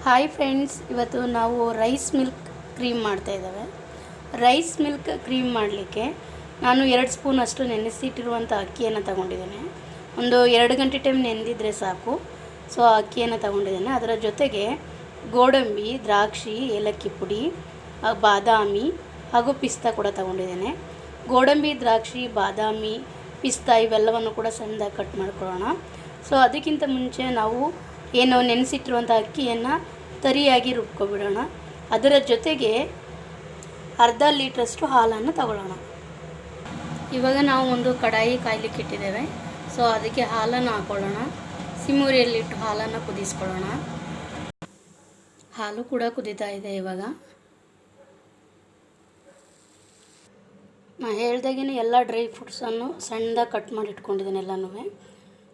Hi friends, ಇವತ್ತು ನಾವು rice milk cream ಮಾಡ್ತಾಯಿದ್ದೇವೆ. ರೈಸ್ ಮಿಲ್ಕ್ ಕ್ರೀಮ್ ಮಾಡಲಿಕ್ಕೆ ನಾನು 2 ಸ್ಪೂನ್ ಅಷ್ಟು ನೆನೆಸಿಟ್ಟಿರುವಂಥ ಅಕ್ಕಿಯನ್ನು ತಗೊಂಡಿದ್ದೇನೆ. ಒಂದು 2 ಗಂಟೆ ಟೈಮ್ ನೆನೆದಿದ್ರೆ ಸಾಕು. ಸೊ ಅಕ್ಕಿಯನ್ನು ತಗೊಂಡಿದ್ದೇನೆ. ಅದರ ಜೊತೆಗೆ ಗೋಡಂಬಿ, ದ್ರಾಕ್ಷಿ, ಏಲಕ್ಕಿ ಪುಡಿ, ಬಾದಾಮಿ ಹಾಗೂ ಪಿಸ್ತಾ ಕೂಡ ತಗೊಂಡಿದ್ದೇನೆ. ಗೋಡಂಬಿ, ದ್ರಾಕ್ಷಿ, ಬಾದಾಮಿ, ಪಿಸ್ತಾ ಇವೆಲ್ಲವನ್ನು ಕೂಡ ಸಣ್ಣದಾಗಿ ಕಟ್ ಮಾಡ್ಕೊಳ್ಳೋಣ. ಸೊ ಅದಕ್ಕಿಂತ ಮುಂಚೆ ನಾವು ಏನು ನೆನೆಸಿಟ್ಟಿರುವಂಥ ಅಕ್ಕಿಯನ್ನು ತರಿಯಾಗಿ ರುಬ್ಕೊಬಿಡೋಣ. ಅದರ ಜೊತೆಗೆ ಅರ್ಧ ಲೀಟ್ರಷ್ಟು ಹಾಲನ್ನು ತಗೊಳ್ಳೋಣ. ಇವಾಗ ನಾವು ಒಂದು ಕಡಾಯಿ ಕಾಯ್ಲಿಕ್ಕೆ ಇಟ್ಟಿದ್ದೇವೆ. ಸೊ ಅದಕ್ಕೆ ಹಾಲನ್ನು ಹಾಕೊಳ್ಳೋಣ. ಸಿಮ್ಮುರಿಯಲ್ಲಿಟ್ಟು ಹಾಲನ್ನು ಕುದಿಸ್ಕೊಳ್ಳೋಣ. ಹಾಲು ಕೂಡ ಕುದೀತಾ ಇದೆ. ಇವಾಗ ನಾನು ಹೇಳ್ದಾಗೆ ಎಲ್ಲ ಡ್ರೈ ಫ್ರೂಟ್ಸನ್ನು ಸಣ್ಣದಾಗಿ ಕಟ್ ಮಾಡಿ ಇಟ್ಕೊಂಡಿದ್ದೇನೆ ಎಲ್ಲನೂ.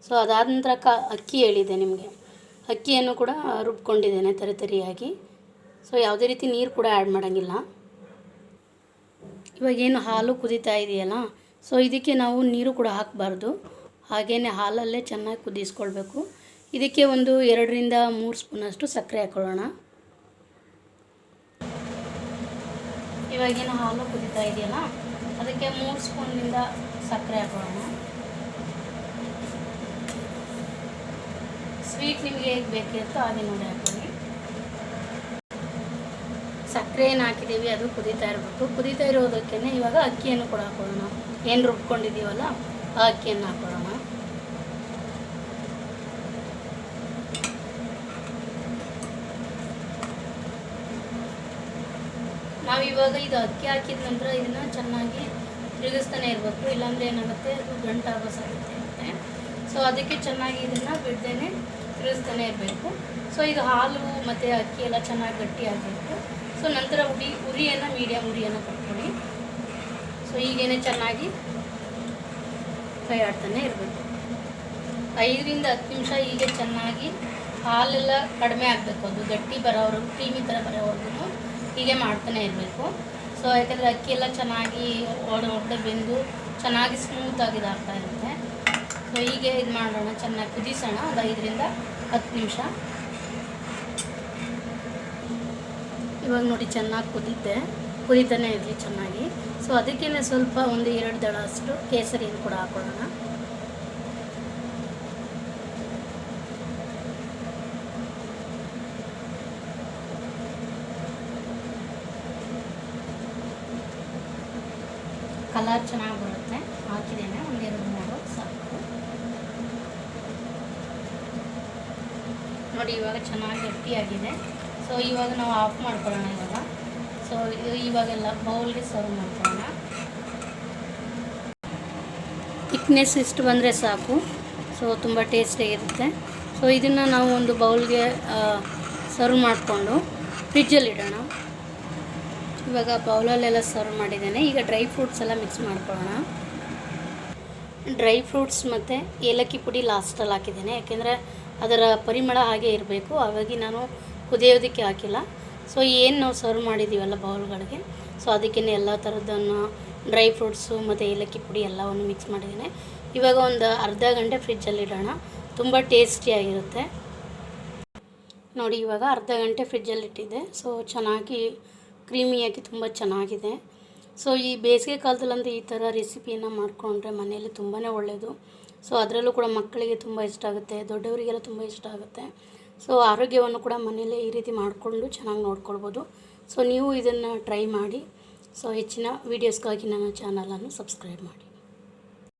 ಸೊ ಅದಾದ ನಂತರ ಅಕ್ಕಿ ಹೇಳಿದೆ ನಿಮಗೆ. ಅಕ್ಕಿಯನ್ನು ಕೂಡ ರುಬ್ಕೊಂಡಿದ್ದೇನೆ ತರಿಯಾಗಿ. ಸೊ ಯಾವುದೇ ರೀತಿ ನೀರು ಕೂಡ ಆ್ಯಡ್ ಮಾಡೋಂಗಿಲ್ಲ. ಇವಾಗೇನು ಹಾಲು ಕುದೀತಾ ಇದೆಯಲ್ಲ, ಸೊ ಇದಕ್ಕೆ ನಾವು ನೀರು ಕೂಡ ಹಾಕಬಾರ್ದು. ಹಾಗೆಯೇ ಹಾಲಲ್ಲೇ ಚೆನ್ನಾಗಿ ಕುದಿಸ್ಕೊಳ್ಬೇಕು. ಇದಕ್ಕೆ ಒಂದು 2 ರಿಂದ 3 ಸ್ಪೂನಷ್ಟು ಸಕ್ಕರೆ ಹಾಕ್ಕೊಳ್ಳೋಣ. ಇವಾಗೇನು ಹಾಲು ಕುದೀತಾ ಇದೆಯಲ್ಲ, ಅದಕ್ಕೆ 3 ಸ್ಪೂನ್ನಿಂದ ಸಕ್ಕರೆ ಹಾಕೊಳ್ಳೋಣ. ಸ್ವೀಟ್ ನಿಮಗೆ ಹೇಗೆ ಬೇಕಿರುತ್ತೋ ಹಾಗೆ ನೋಡಿ ಹಾಕೊಳ್ಳಿ. ಸಕ್ಕರೆ ಏನು ಹಾಕಿದ್ದೀವಿ ಅದು ಕುದೀತಾ ಇರಬೇಕು. ಕುದೀತಾ ಇರೋದಕ್ಕೇ ಇವಾಗ ಅಕ್ಕಿಯನ್ನು ಕೂಡ ಹಾಕೊಳ್ಳೋಣ. ಏನು ರುಬ್ಕೊಂಡಿದ್ದೀವಲ್ಲ ಆ ಅಕ್ಕಿಯನ್ನು ಹಾಕೊಳ್ಳೋಣ. ನಾವಿವಾಗ ಇದು ಅಕ್ಕಿ ಹಾಕಿದ ನಂತರ ಇದನ್ನು ಚೆನ್ನಾಗಿ ತಿರುಗಿಸ್ತಾನೆ ಇರಬೇಕು. ಇಲ್ಲಾಂದರೆ ಏನಾಗುತ್ತೆ, ಅದು ಗಂಟಾಗೋ ಸಾಧ್ಯತೆ ಇರುತ್ತೆ. ಸೊ ಅದಕ್ಕೆ ಚೆನ್ನಾಗಿ ಇದನ್ನು ಬಿಡ್ದೇ ತಿರುಗಿಸ್ತಾನೆ ಇರಬೇಕು. ಸೊ ಇದು ಹಾಲು ಮತ್ತು ಅಕ್ಕಿ ಎಲ್ಲ ಚೆನ್ನಾಗಿ ಗಟ್ಟಿಯಾಗಬೇಕು. ಸೊ ನಂತರ ಉರಿಯನ್ನು ಮೀಡಿಯಮ್ ಉರಿಯನ್ನು ಕೊಟ್ಕೊಳ್ಳಿ. ಸೊ ಹೀಗೇನೆ ಚೆನ್ನಾಗಿ ಕೈ ಆಡ್ತಾನೆ ಇರಬೇಕು. 5 ರಿಂದ 10 ನಿಮಿಷ ಹೀಗೆ ಚೆನ್ನಾಗಿ ಹಾಲೆಲ್ಲ ಕಡಿಮೆ ಆಗಬೇಕು. ಅದು ಗಟ್ಟಿ ಬರೋವರೆಗೂ, ಕ್ರೀಮಿ ಥರ ಬರೋವರೆಗೂ ಹೀಗೆ ಮಾಡ್ತಾನೆ ಇರಬೇಕು. ಸೊ ಯಾಕಂದರೆ ಅಕ್ಕಿ ಎಲ್ಲ ಚೆನ್ನಾಗಿ ಒಡೆ ಬೆಂದು ಚೆನ್ನಾಗಿ ಸ್ಮೂತಾಗಿ ಇದಾಗ್ತಾ ಇರುತ್ತೆ. ಸೊ ಹೀಗೆ ಇದು ಮಾಡೋಣ, ಚೆನ್ನಾಗಿ ಕುದಿಸೋಣ ಒಂದು 5 ರಿಂದ 10 ನಿಮಿಷ. ಇವಾಗ ನೋಡಿ ಚೆನ್ನಾಗಿ ಕುದೀತಾನೆ ಇರಲಿ ಚೆನ್ನಾಗಿ. ಸೊ ಅದಕ್ಕೇ ಸ್ವಲ್ಪ ಒಂದು 2 ದಳ ಅಷ್ಟು ಕೇಸರಿಯನ್ನು ಕೂಡ ಹಾಕೊಳ್ಳೋಣ. ಕಲರ್ ಚೆನ್ನಾಗಿ ಬರುತ್ತೆ. ಹಾಕಿದ್ದೇನೆ ಒಂದು 2-3 ಸಾಕು. ನೋಡಿ ಇವಾಗ ಚೆನ್ನಾಗಿ ಗಟ್ಟಿಯಾಗಿದೆ. ಸೊ ಇವಾಗ ನಾವು ಆಫ್ ಮಾಡ್ಕೊಳ್ಳೋಣ ಇವಾಗ. ಸೊ ಇದು ಇವಾಗೆಲ್ಲ ಬೌಲ್ಗೆ ಸರ್ವ್ ಮಾಡ್ಕೊಳ್ಳೋಣ. ಥಿಕ್ನೆಸ್ ಇಷ್ಟು ಬಂದರೆ ಸಾಕು. ಸೊ ತುಂಬ ಟೇಸ್ಟಿಯಾಗಿರುತ್ತೆ. ಸೊ ಇದನ್ನು ನಾವು ಒಂದು ಬೌಲ್ಗೆ ಸರ್ವ್ ಮಾಡಿಕೊಂಡು ಫ್ರಿಜ್ಜಲ್ಲಿ ಇಡೋಣ. ಇವಾಗ ಬೌಲಲ್ಲೆಲ್ಲ ಸರ್ವ್ ಮಾಡಿದ್ದೇನೆ. ಈಗ ಡ್ರೈ ಫ್ರೂಟ್ಸ್ ಎಲ್ಲ ಮಿಕ್ಸ್ ಮಾಡ್ಕೊಳ್ಳೋಣ. ಡ್ರೈ ಫ್ರೂಟ್ಸ್ ಮತ್ತು ಏಲಕ್ಕಿ ಪುಡಿ ಲಾಸ್ಟಲ್ಲಿ ಹಾಕಿದ್ದೇನೆ. ಯಾಕೆಂದರೆ ಅದರ ಪರಿಮಳ ಹಾಗೆ ಇರಬೇಕು. ಹಾಗಾಗಿ ನಾನು ಕುದಿಯೋದಕ್ಕೆ ಹಾಕಿಲ್ಲ. ಸೊ ಏನು ನಾವು ಸರ್ವ್ ಮಾಡಿದ್ದೀವಲ್ಲ ಬೌಲ್ಗಳಿಗೆ, ಸೊ ಅದಕ್ಕೇ ಎಲ್ಲ ಥರದ್ದನ್ನು ಡ್ರೈ ಫ್ರೂಟ್ಸು ಮತ್ತು ಏಲಕ್ಕಿ ಪುಡಿ ಎಲ್ಲವನ್ನು ಮಿಕ್ಸ್ ಮಾಡಿದ್ದೇನೆ. ಇವಾಗ ಒಂದು ಅರ್ಧ ಗಂಟೆ ಫ್ರಿಜ್ಜಲ್ಲಿ ಇಡೋಣ. ತುಂಬ ಟೇಸ್ಟಿಯಾಗಿರುತ್ತೆ. ನೋಡಿ ಇವಾಗ ಅರ್ಧ ಗಂಟೆ ಫ್ರಿಜ್ಜಲ್ಲಿ ಇಟ್ಟಿದ್ದೆ. ಸೊ ಚೆನ್ನಾಗಿ ಕ್ರೀಮಿಯಾಗಿ ತುಂಬ ಚೆನ್ನಾಗಿದೆ. ಸೊ ಈ ಬೇಸಿಗೆ ಕಾಲದಲ್ಲಂತೂ ಈ ಥರ ರೆಸಿಪಿಯನ್ನು ಮಾಡಿಕೊಂಡ್ರೆ ಮನೆಯಲ್ಲಿ ತುಂಬಾ ಒಳ್ಳೆಯದು. ಸೊ ಅದರಲ್ಲೂ ಕೂಡ ಮಕ್ಕಳಿಗೆ ತುಂಬ ಇಷ್ಟ ಆಗುತ್ತೆ, ದೊಡ್ಡವರಿಗೆಲ್ಲ ತುಂಬ ಇಷ್ಟ ಆಗುತ್ತೆ. ಸೊ ಆರೋಗ್ಯವನ್ನು ಕೂಡ ಮನೆಯಲ್ಲೇ ಈ ರೀತಿ ಮಾಡಿಕೊಂಡು ಚೆನ್ನಾಗಿ ನೋಡ್ಕೊಳ್ಬೋದು. ಸೊ ನೀವು ಇದನ್ನು ಟ್ರೈ ಮಾಡಿ. ಸೊ ಹೆಚ್ಚಿನ ವೀಡಿಯೋಸ್ಗಾಗಿ ನನ್ನ ಚಾನಲನ್ನು ಸಬ್ಸ್ಕ್ರೈಬ್ ಮಾಡಿ.